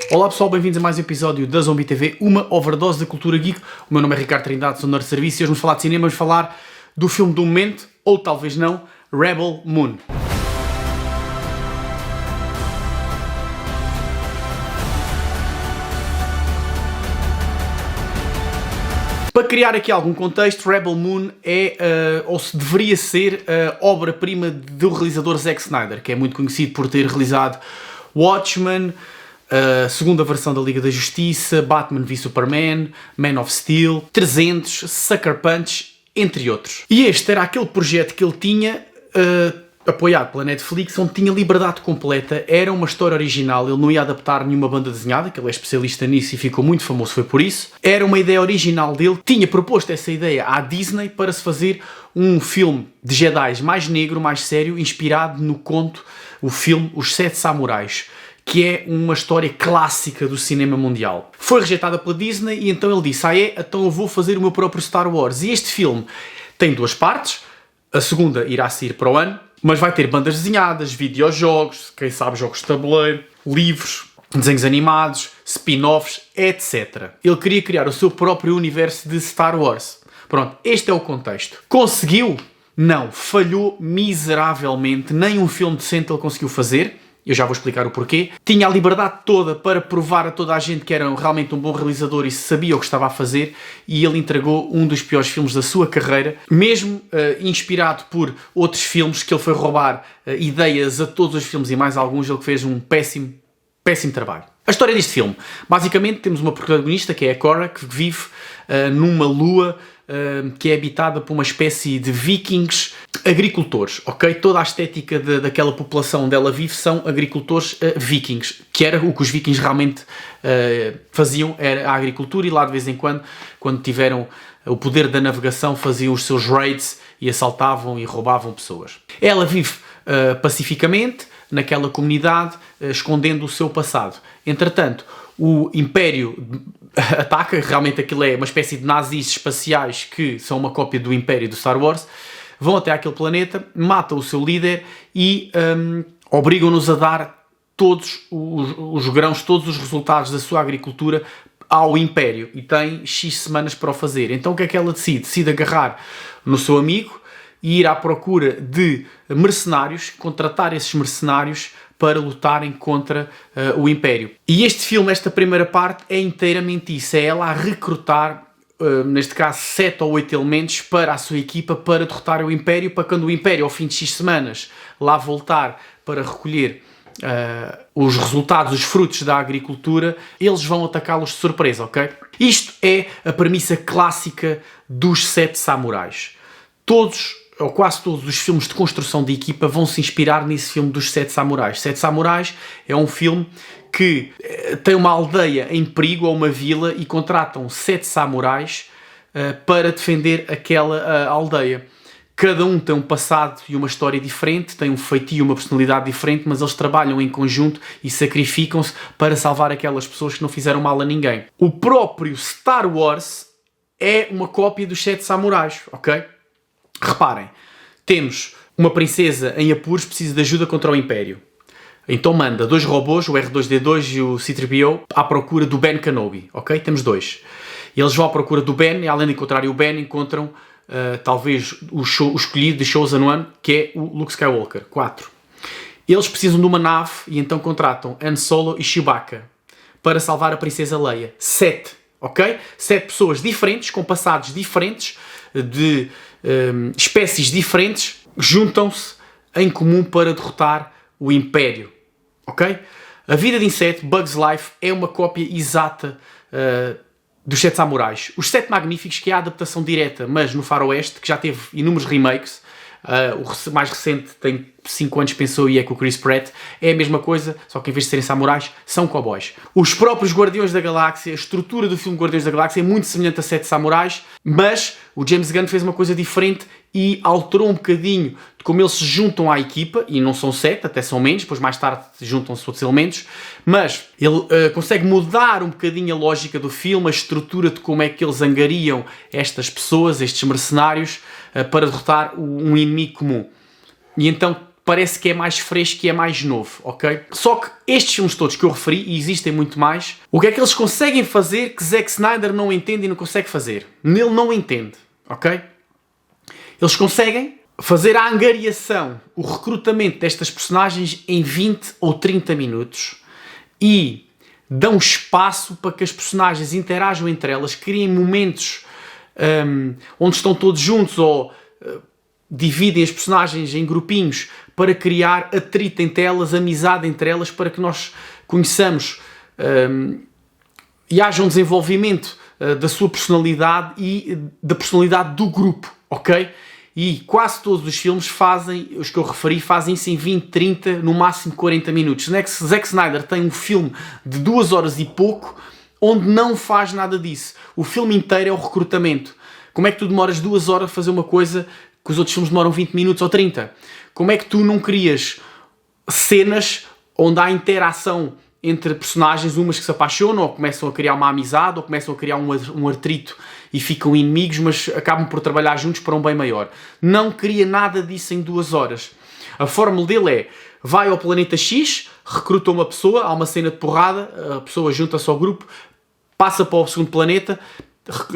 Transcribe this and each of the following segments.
Olá pessoal, bem-vindos a mais um episódio da Zombie TV, uma overdose da cultura geek. O meu nome é Ricardo Trindade, sou nerd de serviço e hoje vamos falar de cinema, vamos falar do filme do momento, ou talvez não, Rebel Moon. Para criar aqui algum contexto, Rebel Moon é, ou se deveria ser, a obra-prima do realizador Zack Snyder, que é muito conhecido por ter realizado Watchmen, a segunda versão da Liga da Justiça, Batman v Superman, Man of Steel, 300, Sucker Punch, entre outros. E este era aquele projeto que ele tinha, apoiado pela Netflix, onde tinha liberdade completa, era uma história original, ele não ia adaptar nenhuma banda desenhada, que ele é especialista nisso e ficou muito famoso, foi por isso. Era uma ideia original dele, tinha proposto essa ideia à Disney para se fazer um filme de Jedi mais negro, mais sério, inspirado no conto, o filme Os Sete Samurais, que é uma história clássica do cinema mundial. Foi rejeitada pela Disney e então ele disse, então eu vou fazer o meu próprio Star Wars. E este filme tem duas partes, a segunda irá sair para o ano, mas vai ter bandas desenhadas, videojogos, quem sabe jogos de tabuleiro, livros, desenhos animados, spin-offs, etc. Ele queria criar o seu próprio universo de Star Wars. Pronto, este é o contexto. Conseguiu? Não, falhou miseravelmente, nem um filme decente ele conseguiu fazer. Eu já vou explicar o porquê. Tinha a liberdade toda para provar a toda a gente que era realmente um bom realizador e sabia o que estava a fazer, e ele entregou um dos piores filmes da sua carreira, mesmo inspirado por outros filmes que ele foi roubar ideias a todos os filmes e mais alguns, ele fez um péssimo trabalho. A história deste filme. Basicamente temos uma protagonista que é a Cora, que vive numa lua que é habitada por uma espécie de vikings agricultores, ok? Toda a estética daquela população onde ela vive são agricultores vikings, que era o que os vikings realmente faziam, era a agricultura, e lá de vez em quando tiveram o poder da navegação, faziam os seus raids e assaltavam e roubavam pessoas. Ela vive pacificamente naquela comunidade, escondendo o seu passado. Entretanto, o Império ataca, realmente aquilo é uma espécie de nazis espaciais que são uma cópia do Império do Star Wars, vão até aquele planeta, matam o seu líder e obrigam-nos a dar todos os grãos, todos os resultados da sua agricultura ao Império, e tem X semanas para o fazer. Então o que é que ela decide? Decide agarrar no seu amigo e ir à procura de mercenários, contratar esses mercenários para lutarem contra o Império. E este filme, esta primeira parte, é inteiramente isso. É ela a recrutar, neste caso, 7 ou 8 elementos para a sua equipa para derrotar o Império, para quando o Império, ao fim de X semanas, lá voltar para recolher os resultados, os frutos da agricultura, eles vão atacá-los de surpresa, ok? Isto é a premissa clássica dos 7 samurais. Todos, ou quase todos os filmes de construção de equipa vão se inspirar nesse filme dos 7 samurais. 7 samurais é um filme que tem uma aldeia em perigo, ou uma vila, e contratam 7 samurais para defender aquela aldeia. Cada um tem um passado e uma história diferente, tem um feitio e uma personalidade diferente, mas eles trabalham em conjunto e sacrificam-se para salvar aquelas pessoas que não fizeram mal a ninguém. O próprio Star Wars é uma cópia dos 7 samurais, ok? Reparem, temos uma princesa em apuros, precisa de ajuda contra o Império. Então manda 2 robôs, o R2-D2 e o C-3PO, à procura do Ben Kenobi, ok? Temos 2. E eles vão à procura do Ben, e além de encontrarem o Ben, encontram talvez o escolhido de Chosen One, que é o Luke Skywalker, 4. Eles precisam de uma nave e então contratam Han Solo e Chewbacca para salvar a princesa Leia. 7, ok? 7 pessoas diferentes, com passados diferentes, de espécies diferentes, juntam-se em comum para derrotar o Império, ok? A Vida de Inseto, Bugs Life, é uma cópia exata dos 7 samurais. Os 7 Magníficos, que é a adaptação direta, mas no faroeste, que já teve inúmeros remakes, o mais recente tem 5 anos, pensou, e é com o Chris Pratt, é a mesma coisa, só que em vez de serem samurais, são cowboys. Os próprios Guardiões da Galáxia, a estrutura do filme Guardiões da Galáxia é muito semelhante a 7 samurais, mas o James Gunn fez uma coisa diferente e alterou um bocadinho de como eles se juntam à equipa, e não são 7, até são menos, depois mais tarde juntam-se outros elementos, mas ele consegue mudar um bocadinho a lógica do filme, a estrutura de como é que eles angariam estas pessoas, estes mercenários, para derrotar um inimigo comum. E então parece que é mais fresco e é mais novo, ok? Só que estes filmes todos que eu referi, e existem muito mais, o que é que eles conseguem fazer que Zack Snyder não entende e não consegue fazer? Nele não entende, ok? Eles conseguem fazer a angariação, o recrutamento destas personagens em 20 ou 30 minutos e dão espaço para que as personagens interajam entre elas, criem momentos onde estão todos juntos ou dividem as personagens em grupinhos para criar atrito entre elas, amizade entre elas, para que nós conheçamos e haja um desenvolvimento da sua personalidade e da personalidade do grupo, ok? E quase todos os filmes fazem, os que eu referi, fazem isso em 20, 30, no máximo 40 minutos. Zack Snyder tem um filme de 2 horas e pouco, onde não faz nada disso. O filme inteiro é o recrutamento. Como é que tu demoras 2 horas a fazer uma coisa que os outros filmes demoram 20 minutos ou 30? Como é que tu não crias cenas onde há interação entre personagens, umas que se apaixonam, ou começam a criar uma amizade, ou começam a criar um atrito e ficam inimigos, mas acabam por trabalhar juntos para um bem maior? Não cria nada disso em 2 horas. A fórmula dele é: vai ao planeta X, recruta uma pessoa, há uma cena de porrada, a pessoa junta-se ao grupo, passa para o segundo planeta,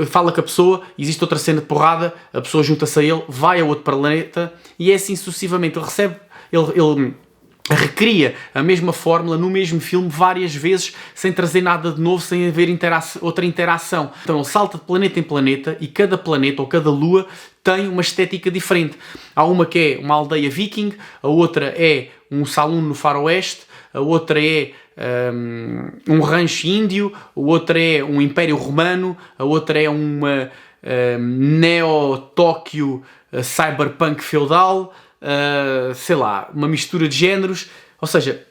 fala com a pessoa, existe outra cena de porrada, a pessoa junta-se a ele, vai a outro planeta, e é assim sucessivamente. Ele recria a mesma fórmula no mesmo filme várias vezes, sem trazer nada de novo, sem haver outra interação. Então ele salta de planeta em planeta, e cada planeta ou cada lua tem uma estética diferente. Há uma que é uma aldeia viking, a outra é um saloon no faroeste, a outra é um rancho índio, a outra é um império romano, a outra é uma neo-Tóquio cyberpunk feudal, sei lá, uma mistura de géneros. Ou seja,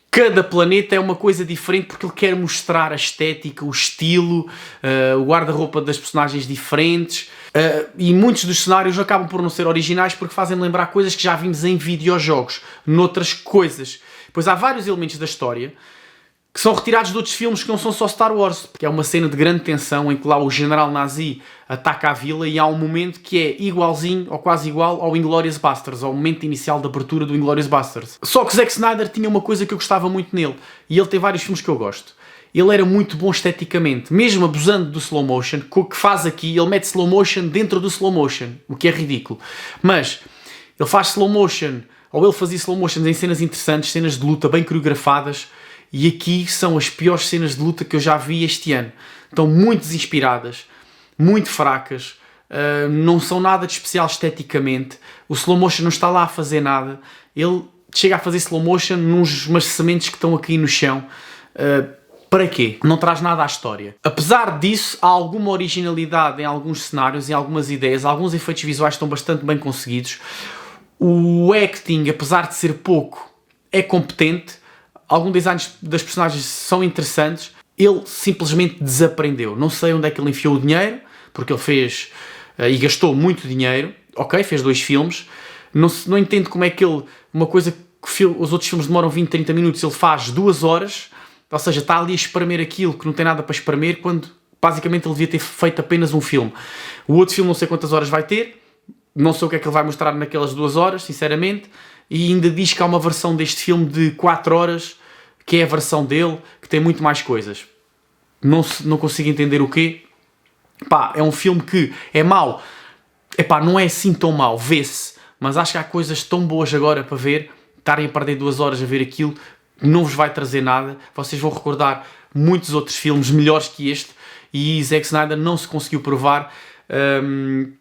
cada planeta é uma coisa diferente porque ele quer mostrar a estética, o estilo, o guarda-roupa das personagens diferentes, e muitos dos cenários acabam por não ser originais porque fazem lembrar coisas que já vimos em videojogos, noutras coisas. Pois há vários elementos da história que são retirados de outros filmes que não são só Star Wars, porque é uma cena de grande tensão em que lá o general nazi ataca a vila e há um momento que é igualzinho ou quase igual ao Inglourious Basterds, ao momento inicial de abertura do Inglourious Basterds. Só que Zack Snyder tinha uma coisa que eu gostava muito nele, e ele tem vários filmes que eu gosto. Ele era muito bom esteticamente, mesmo abusando do slow motion, o que faz aqui, ele mete slow motion dentro do slow motion, o que é ridículo. Mas ele faz slow motion, ou ele fazia slow motion em cenas interessantes, cenas de luta bem coreografadas, e aqui são as piores cenas de luta que eu já vi este ano. Estão muito desinspiradas, muito fracas, não são nada de especial esteticamente. O slow motion não está lá a fazer nada. Ele chega a fazer slow motion numas sementes que estão aqui no chão. Para quê? Não traz nada à história. Apesar disso, há alguma originalidade em alguns cenários, em algumas ideias, alguns efeitos visuais estão bastante bem conseguidos. O acting, apesar de ser pouco, é competente. Alguns designs das personagens são interessantes. Ele simplesmente desaprendeu. Não sei onde é que ele enfiou o dinheiro, porque ele fez e gastou muito dinheiro. Ok, fez 2 filmes. Não entendo como é que ele... Uma coisa que os outros filmes demoram 20, 30 minutos, ele faz 2 horas. Ou seja, está ali a espremer aquilo que não tem nada para espremer, quando basicamente ele devia ter feito apenas um filme. O outro filme não sei quantas horas vai ter. Não sei o que é que ele vai mostrar naquelas 2 horas, sinceramente. E ainda diz que há uma versão deste filme de 4 horas, que é a versão dele, que tem muito mais coisas. Não consigo entender o quê. Pá, é um filme que é mau. Epá, não é assim tão mau, vê-se. Mas acho que há coisas tão boas agora para ver. Estarem a perder 2 horas a ver aquilo, não vos vai trazer nada. Vocês vão recordar muitos outros filmes melhores que este. E Zack Snyder não se conseguiu provar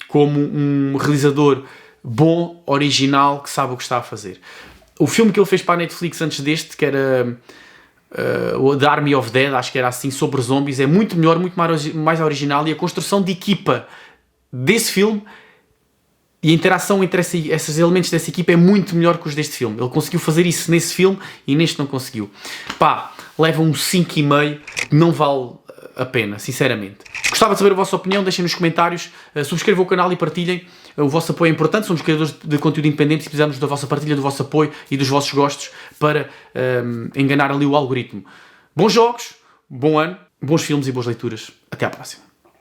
como um realizador bom, original, que sabe o que está a fazer. O filme que ele fez para a Netflix antes deste, que era o The Army of Dead, acho que era assim, sobre zombies, é muito melhor, muito mais original, e a construção de equipa desse filme e a interação entre esses elementos dessa equipa é muito melhor que os deste filme. Ele conseguiu fazer isso nesse filme e neste não conseguiu. Pá, leva um 5,5, não vale a pena, sinceramente. Gostava de saber a vossa opinião, deixem nos comentários, subscrevam o canal e partilhem. O vosso apoio é importante, somos criadores de conteúdo independente e precisamos da vossa partilha, do vosso apoio e dos vossos gostos para enganar ali o algoritmo. Bons jogos, bom ano, bons filmes e boas leituras. Até à próxima.